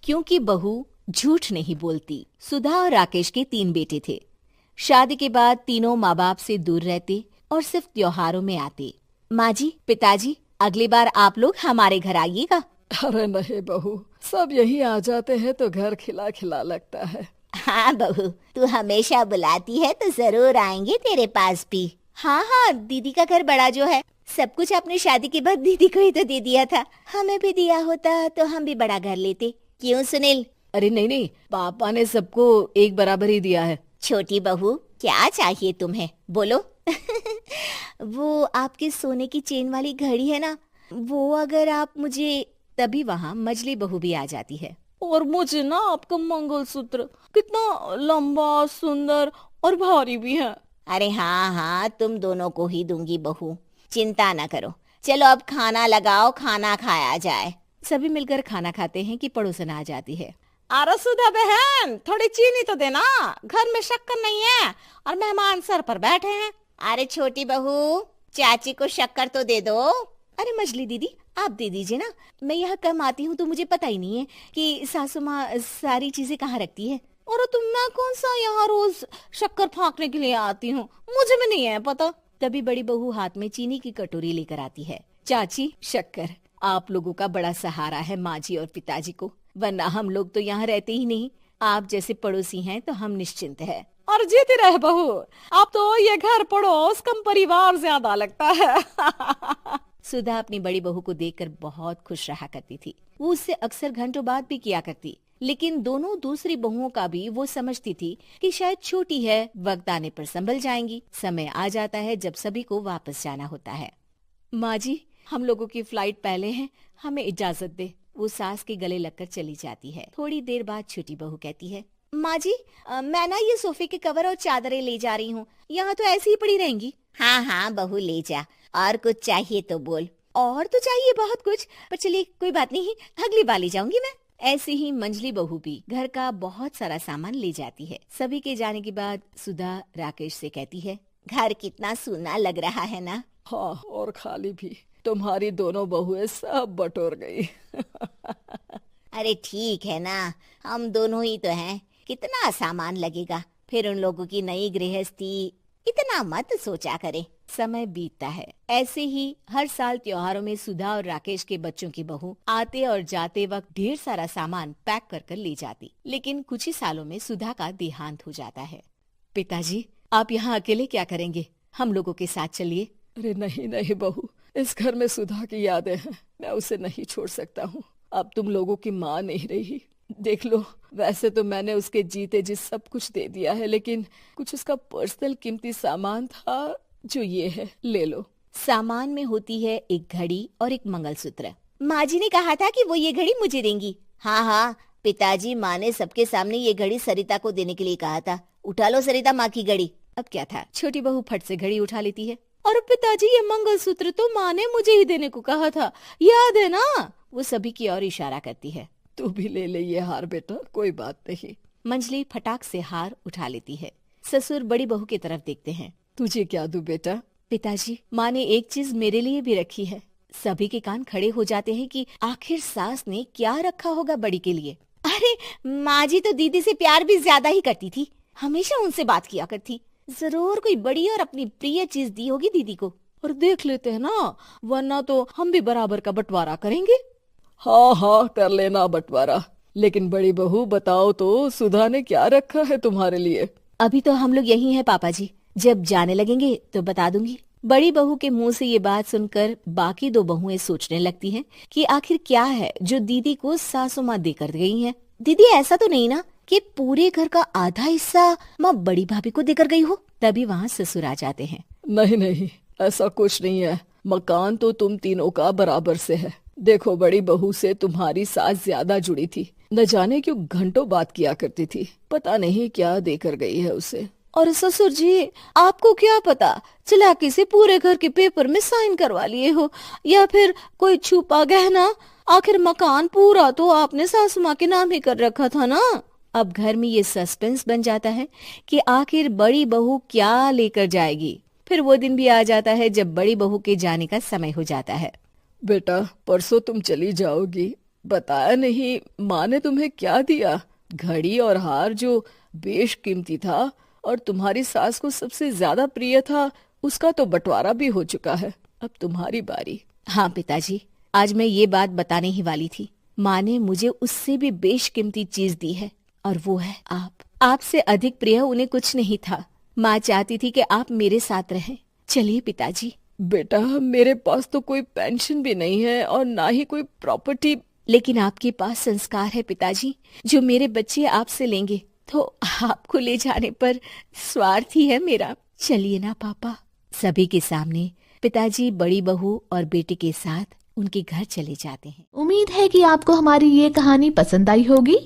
क्योंकि बहू झूठ नहीं बोलती। सुधा और राकेश के 3 बेटे थे। शादी के बाद तीनों माँ बाप से दूर रहते और सिर्फ त्योहारों में आते। माँ जी, पिताजी, अगली बार आप लोग हमारे घर आइएगा। अरे नहीं बहू, सब यही आ जाते हैं तो घर खिला खिला लगता है। हाँ बहू, तू हमेशा बुलाती है तो जरूर आएंगे तेरे पास भी। हाँ हाँ, दीदी का घर बड़ा जो है, सब कुछ आपने शादी के बाद दीदी को ही तो दे दिया था। हमें भी दिया होता तो हम भी बड़ा घर लेते। क्यों सुनील? अरे नहीं नहीं, पापा ने सबको एक बराबर ही दिया है। छोटी बहू, क्या चाहिए तुम्हें, बोलो। वो आपके सोने की चेन वाली घड़ी है ना, वो अगर आप मुझे। तभी वहाँ मजली बहू भी आ जाती है। और मुझे ना आपका मंगलसूत्र कितना लंबा, सुंदर और भारी भी है। अरे हाँ हाँ, तुम दोनों को ही दूंगी बहू, चिंता न करो। चलो अब खाना लगाओ, खाना खाया जाए। सभी मिलकर खाना खाते हैं कि पड़ोसन आ जाती है। अरे सुधा बहन, थोड़ी चीनी तो देना, घर में शक्कर नहीं है और मेहमान सर पर बैठे हैं। अरे छोटी बहू, चाची को शक्कर तो दे दो। अरे मजली दीदी, आप दे दीजिए ना, मैं यहाँ कम आती हूँ तो मुझे पता ही नहीं है कि सासू माँ सारी चीजें कहाँ रखती है। और तुम, मैं कौन सा यहाँ रोज शक्कर फाँकने के लिए आती हूँ, मुझे भी नहीं है पता। तभी बड़ी बहू हाथ में चीनी की कटोरी लेकर आती है। चाची, शक्कर आप लोगों का बड़ा सहारा है माँ जी और पिताजी को, वरना हम लोग तो यहाँ रहते ही नहीं। आप जैसे पड़ोसी हैं तो हम निश्चिंत है। और जीती रहे बहू, अब तो ये घर पड़ोस कम परिवार ज्यादा लगता है। सुधा अपनी बड़ी बहू को देखकर बहुत खुश रहा करती थी। वो उससे अक्सर घंटों बात भी किया करती, लेकिन दोनों दूसरी बहुओं का भी वो समझती थी कि शायद छोटी है, वक्त आने पर संभल जाएंगी। समय आ जाता है जब सभी को वापस जाना होता है। माँ जी, हम लोगों की फ्लाइट पहले है, हमें इजाजत दे। वो सास के गले लगकर चली जाती है। थोड़ी देर बाद छोटी बहू कहती है, माँ जी, मैं ना ये सोफे के कवर और चादरें ले जा रही हूँ, यहाँ तो ऐसी ही पड़ी रहेंगी। हाँ हाँ बहू, ले जा। और कुछ चाहिए तो बोल। और तो चाहिए बहुत कुछ, पर चलिए कोई बात नहीं, अगली बार ले जाऊंगी मैं। ऐसे ही मंजली बहू भी घर का बहुत सारा सामान ले जाती है। सभी के जाने के बाद सुधा राकेश से कहती है, घर कितना सूना लग रहा है ना। हाँ, और खाली भी। तुम्हारी दोनों बहुएं सब बटोर गई। अरे ठीक है ना, हम दोनों ही तो हैं, कितना सामान लगेगा। फिर उन लोगों की नई गृहस्थी, इतना मत सोचा करे। समय बीतता है। ऐसे ही हर साल त्योहारों में सुधा और राकेश के बच्चों की बहू आते और जाते वक्त ढेर सारा सामान पैक कर कर ले जाती। लेकिन कुछ ही सालों में सुधा का देहांत हो जाता है। पिताजी, आप यहाँ अकेले क्या करेंगे? हम लोगों के साथ चलिए। अरे नहीं नहीं बहू, इस घर में सुधा की यादें हैं, मैं उसे नहीं छोड़ सकता हूँ। अब तुम लोगों की माँ नहीं रही। देख लो, वैसे तो मैंने उसके जीते जी सब कुछ दे दिया है, लेकिन कुछ उसका पर्सनल कीमती सामान था जो ये है, ले लो। सामान में होती है एक घड़ी और एक मंगलसूत्र। माँ जी ने कहा था कि वो ये घड़ी मुझे देंगी। हाँ हाँ, पिताजी, माँ ने सबके सामने ये घड़ी सरिता को देने के लिए कहा था। उठा लो सरिता माँ की घड़ी। अब क्या था, छोटी बहू फट से घड़ी उठा लेती है। और पिताजी, ये मंगलसूत्र तो माँ ने मुझे ही देने को कहा था, याद है ना? वो सभी की ओर इशारा करती है। तू भी ले ले ये हार बेटा, कोई बात नहीं। मंजली फटाक से हार उठा लेती है। ससुर बड़ी बहू की तरफ देखते हैं। तुझे क्या दूं बेटा? पिताजी, माँ ने एक चीज मेरे लिए भी रखी है। सभी के कान खड़े हो जाते हैं कि आखिर सास ने क्या रखा होगा बड़ी के लिए। अरे माँ जी तो दीदी से प्यार भी ज्यादा ही करती थी, हमेशा उनसे बात किया करती। जरूर कोई बड़ी और अपनी प्रिय चीज दी होगी दीदी को। और देख लेते हैं ना, वरना तो हम भी बराबर का बंटवारा करेंगे। हाँ हाँ, कर लेना बंटवारा। लेकिन बड़ी बहू, बताओ तो सुधा ने क्या रखा है तुम्हारे लिए? अभी तो हम लोग यही हैं पापा जी, जब जाने लगेंगे तो बता दूंगी। बड़ी बहू के मुंह से ये बात सुनकर बाकी 2 बहुएं सोचने लगती हैं कि आखिर क्या है जो दीदी को सासू माँ देकर गई हैं। दीदी, ऐसा तो नहीं ना कि पूरे घर का आधा हिस्सा माँ बड़ी भाभी को देकर गई हो? तभी वहाँ ससुर आ जाते हैं। नहीं नहीं, ऐसा कुछ नहीं है। मकान तो तुम तीनों का बराबर से है। देखो, बड़ी बहू से तुम्हारी सास ज्यादा जुड़ी थी, न जाने क्यों घंटों बात किया करती थी। पता नहीं क्या देकर गई है उसे। और ससुर जी, आपको क्या पता, चालाकी से पूरे घर के पेपर में साइन करवा लिए हो, या फिर कोई छुपा गहना। आखिर मकान पूरा तो आपने सासू माँ के नाम ही कर रखा था ना। अब घर में ये सस्पेंस बन जाता है कि आखिर बड़ी बहू क्या लेकर जाएगी। फिर वो दिन भी आ जाता है जब बड़ी बहू के जाने का समय हो जाता है। बेटा, परसों तुम चली जाओगी, बताया नहीं, माँ ने तुम्हें क्या दिया? घड़ी और हार जो बेशकीमती था और तुम्हारी सास को सबसे ज्यादा प्रिय था, उसका तो बंटवारा भी हो चुका है। अब तुम्हारी बारी। हाँ पिताजी, आज मैं ये बात बताने ही वाली थी। माँ ने मुझे उससे भी बेशकीमती चीज दी है और वो है आप। आपसे अधिक प्रिय उन्हें कुछ नहीं था। माँ चाहती थी कि आप मेरे साथ रहें। चलिए पिताजी। बेटा, मेरे पास तो कोई पेंशन भी नहीं है और ना ही कोई प्रॉपर्टी। लेकिन आपके पास संस्कार है पिताजी, जो मेरे बच्चे आपसे लेंगे, तो आपको ले जाने पर स्वार्थ ही है मेरा। चलिए ना पापा। सभी के सामने पिताजी बड़ी बहू और बेटे के साथ उनके घर चले जाते हैं। उम्मीद है कि आपको हमारी ये कहानी पसंद आई होगी।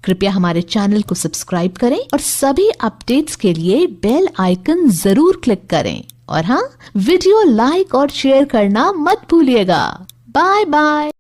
कृपया हमारे चैनल को सब्सक्राइब करें और सभी अपडेट्स के लिए बेल आइकन जरूर क्लिक करें। और हाँ, वीडियो लाइक और शेयर करना मत भूलिएगा। Bye bye.